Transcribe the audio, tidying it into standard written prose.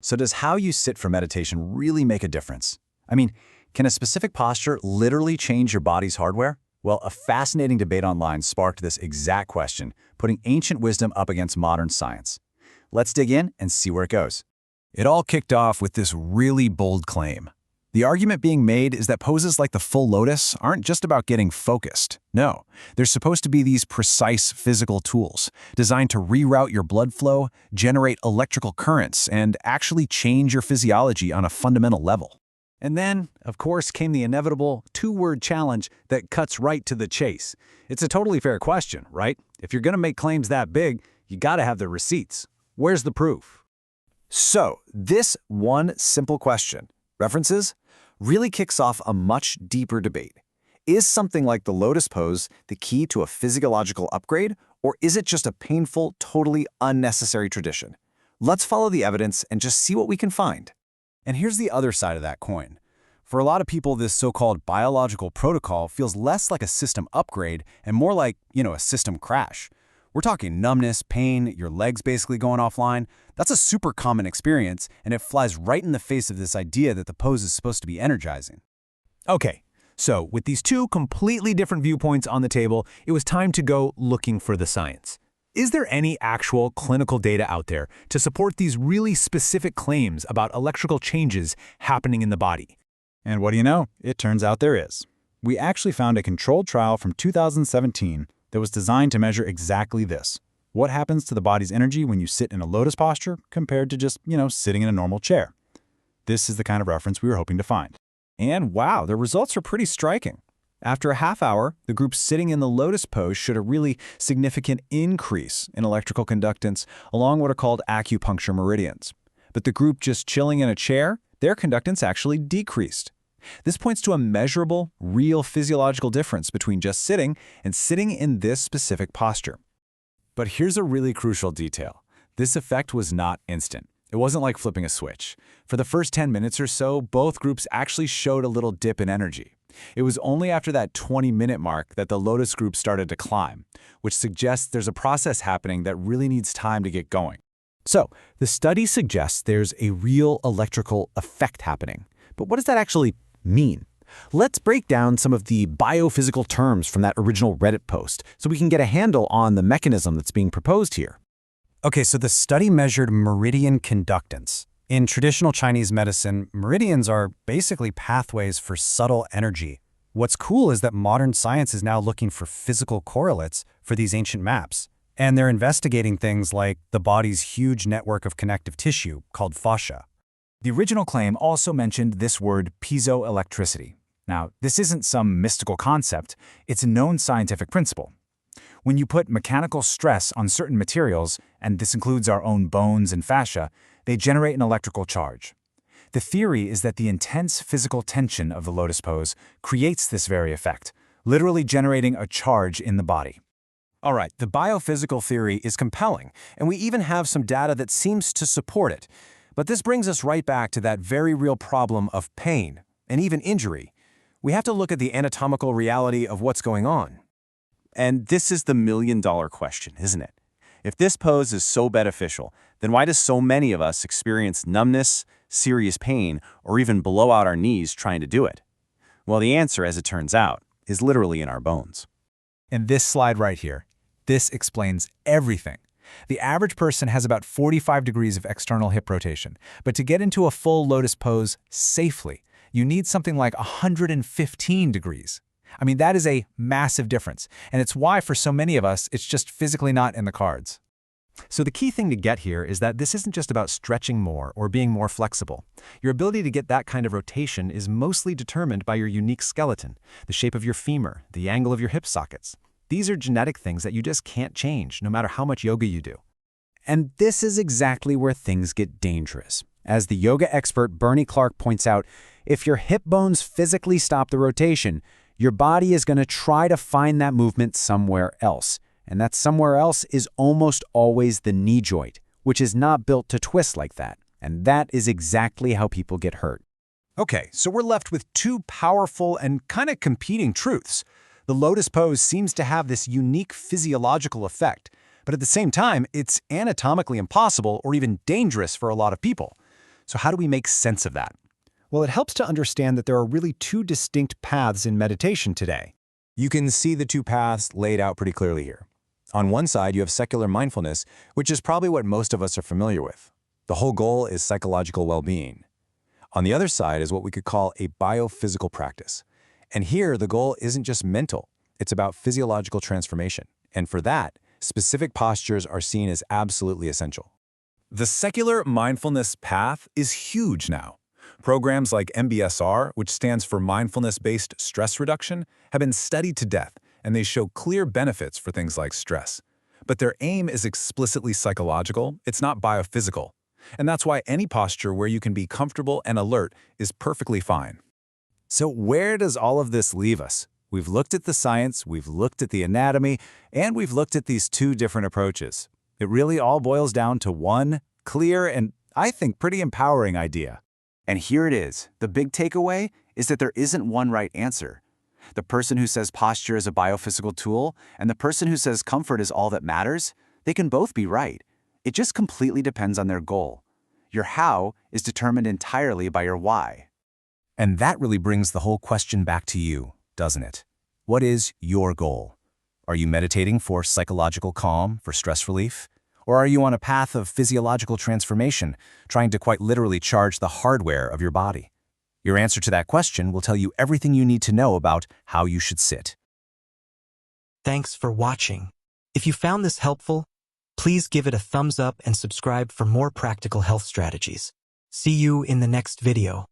So does how you sit for meditation really make a difference? I mean, can a specific posture literally change your body's hardware? Well, a fascinating debate online sparked this exact question, putting ancient wisdom up against modern science. Let's dig in and see where it goes. It all kicked off with this really bold claim. The argument being made is that poses like the full lotus aren't just about getting focused. No, they're supposed to be these precise physical tools designed to reroute your blood flow, generate electrical currents, and actually change your physiology on a fundamental level. And then, of course, came the inevitable two-word challenge that cuts right to the chase. It's a totally fair question, right? If you're going to make claims that big, you got to have the receipts. Where's the proof? So, this one simple question, references, really kicks off a much deeper debate. Is something like the lotus pose the key to a physiological upgrade, or is it just a painful, totally unnecessary tradition? Let's follow the evidence and just see what we can find. And here's the other side of that coin. For a lot of people, this so-called biological protocol feels less like a system upgrade and more like, a system crash. We're talking numbness, pain, your legs basically going offline. That's a super common experience, and it flies right in the face of this idea that the pose is supposed to be energizing. Okay, so with these two completely different viewpoints on the table, it was time to go looking for the science. Is there any actual clinical data out there to support these really specific claims about electrical changes happening in the body? And what do you know? It turns out there is. We actually found a controlled trial from 2017 that was designed to measure exactly this. What happens to the body's energy when you sit in a lotus posture compared to just, sitting in a normal chair? This is the kind of reference we were hoping to find. And wow, the results are pretty striking. After a half hour, the group sitting in the lotus pose showed a really significant increase in electrical conductance along what are called acupuncture meridians. But the group just chilling in a chair, their conductance actually decreased. This points to a measurable, real physiological difference between just sitting and sitting in this specific posture. But here's a really crucial detail. This effect was not instant. It wasn't like flipping a switch. For the first 10 minutes or so, both groups actually showed a little dip in energy. It was only after that 20-minute mark that the Lotus group started to climb, which suggests there's a process happening that really needs time to get going. So, the study suggests there's a real electrical effect happening. But what does that actually mean? Let's break down some of the biophysical terms from that original Reddit post so we can get a handle on the mechanism that's being proposed here. Okay, so the study measured meridian conductance. In traditional Chinese medicine, meridians are basically pathways for subtle energy. What's cool is that modern science is now looking for physical correlates for these ancient maps. And they're investigating things like the body's huge network of connective tissue called fascia. The original claim also mentioned this word piezoelectricity. Now, this isn't some mystical concept, it's a known scientific principle. When you put mechanical stress on certain materials, and this includes our own bones and fascia, they generate an electrical charge. The theory is that the intense physical tension of the lotus pose creates this very effect, literally generating a charge in the body. All right, the biophysical theory is compelling, and we even have some data that seems to support it. But this brings us right back to that very real problem of pain, and even injury. We have to look at the anatomical reality of what's going on. And this is the million-dollar question, isn't it? If this pose is so beneficial, then why do so many of us experience numbness, serious pain, or even blow out our knees trying to do it? Well, the answer, as it turns out, is literally in our bones. In this slide right here, this explains everything. The average person has about 45 degrees of external hip rotation, but to get into a full lotus pose safely, you need something like 115 degrees. I mean, that is a massive difference, and it's why for so many of us, it's just physically not in the cards. So the key thing to get here is that this isn't just about stretching more or being more flexible. Your ability to get that kind of rotation is mostly determined by your unique skeleton, the shape of your femur, the angle of your hip sockets. These are genetic things that you just can't change, no matter how much yoga you do. And this is exactly where things get dangerous. As the yoga expert Bernie Clark points out, if your hip bones physically stop the rotation, your body is going to try to find that movement somewhere else. And that somewhere else is almost always the knee joint, which is not built to twist like that. And that is exactly how people get hurt. Okay, so we're left with two powerful and kind of competing truths. The lotus pose seems to have this unique physiological effect, but at the same time, it's anatomically impossible or even dangerous for a lot of people. So how do we make sense of that? Well, it helps to understand that there are really two distinct paths in meditation today. You can see the two paths laid out pretty clearly here. On one side, you have secular mindfulness, which is probably what most of us are familiar with. The whole goal is psychological well-being. On the other side is what we could call a biophysical practice. And here, the goal isn't just mental, it's about physiological transformation. And for that, specific postures are seen as absolutely essential. The secular mindfulness path is huge now. Programs like MBSR, which stands for Mindfulness-Based Stress Reduction, have been studied to death, and they show clear benefits for things like stress. But their aim is explicitly psychological, it's not biophysical. And that's why any posture where you can be comfortable and alert is perfectly fine. So where does all of this leave us? We've looked at the science, we've looked at the anatomy, and we've looked at these two different approaches. It really all boils down to one clear and, I think, pretty empowering idea. And here it is. The big takeaway is that there isn't one right answer. The person who says posture is a biophysical tool and the person who says comfort is all that matters, they can both be right. It just completely depends on their goal. Your how is determined entirely by your why. And that really brings the whole question back to you, doesn't it? What is your goal? Are you meditating for psychological calm, for stress relief? Or are you on a path of physiological transformation, trying to quite literally charge the hardware of your body? Your answer to that question will tell you everything you need to know about how you should sit. Thanks for watching. If you found this helpful, please give it a thumbs up and subscribe for more practical health strategies. See you in the next video.